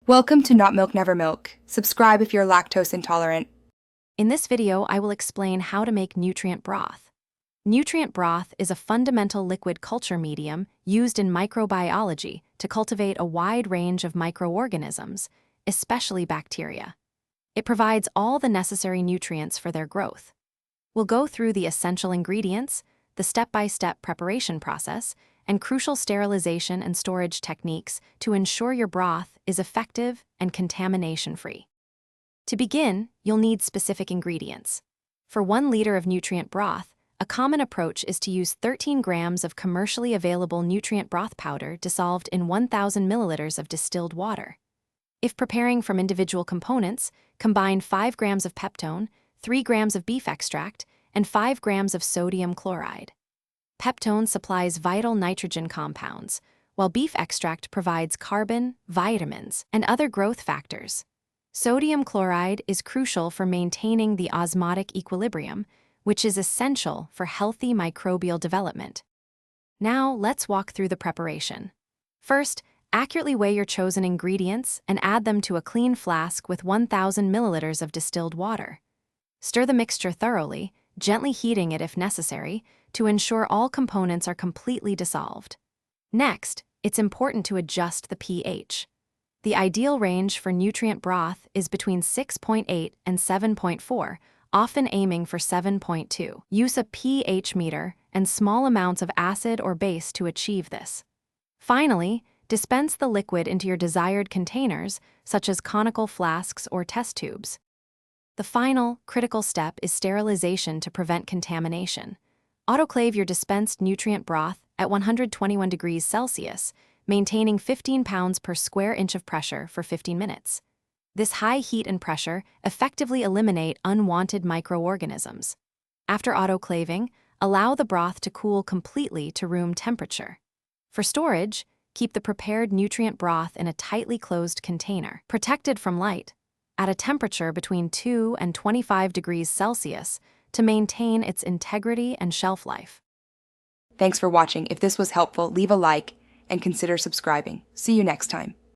Welcome to Not Milk Never Milk. Subscribe if you're lactose intolerant. In this video, I will explain how to make nutrient broth. Nutrient broth is a fundamental liquid culture medium used in microbiology to cultivate a wide range of microorganisms, especially bacteria. It provides all the necessary nutrients for their growth. We'll go through the essential ingredients, the step-by-step preparation process, and crucial sterilization and storage techniques to ensure your broth is effective and contamination-free. To begin, you'll need specific ingredients. For 1 liter of nutrient broth, a common approach is to use 13 grams of commercially available nutrient broth powder dissolved in 1,000 milliliters of distilled water. If preparing from individual components, combine 5 grams of peptone, 3 grams of beef extract, and 5 grams of sodium chloride. Peptone supplies vital nitrogen compounds, while beef extract provides carbon, vitamins, and other growth factors. Sodium chloride is crucial for maintaining the osmotic equilibrium, which is essential for healthy microbial development. Now, let's walk through the preparation. First, accurately weigh your chosen ingredients and add them to a clean flask with 1,000 milliliters of distilled water. Stir the mixture thoroughly, gently heating it if necessary, to ensure all components are completely dissolved. Next, it's important to adjust the pH. The ideal range for nutrient broth is between 6.8 and 7.4, often aiming for 7.2. Use a pH meter and small amounts of acid or base to achieve this. Finally, dispense the liquid into your desired containers, such as conical flasks or test tubes. The final, critical step is sterilization to prevent contamination. Autoclave your dispensed nutrient broth at 121 degrees Celsius, maintaining 15 pounds per square inch of pressure for 15 minutes. This high heat and pressure effectively eliminate unwanted microorganisms. After autoclaving, allow the broth to cool completely to room temperature. For storage, keep the prepared nutrient broth in a tightly closed container, protected from light, at a temperature between 2 and 25 degrees Celsius to maintain its integrity and shelf life. Thanks for watching. If this was helpful, leave a like and consider subscribing. See you next time.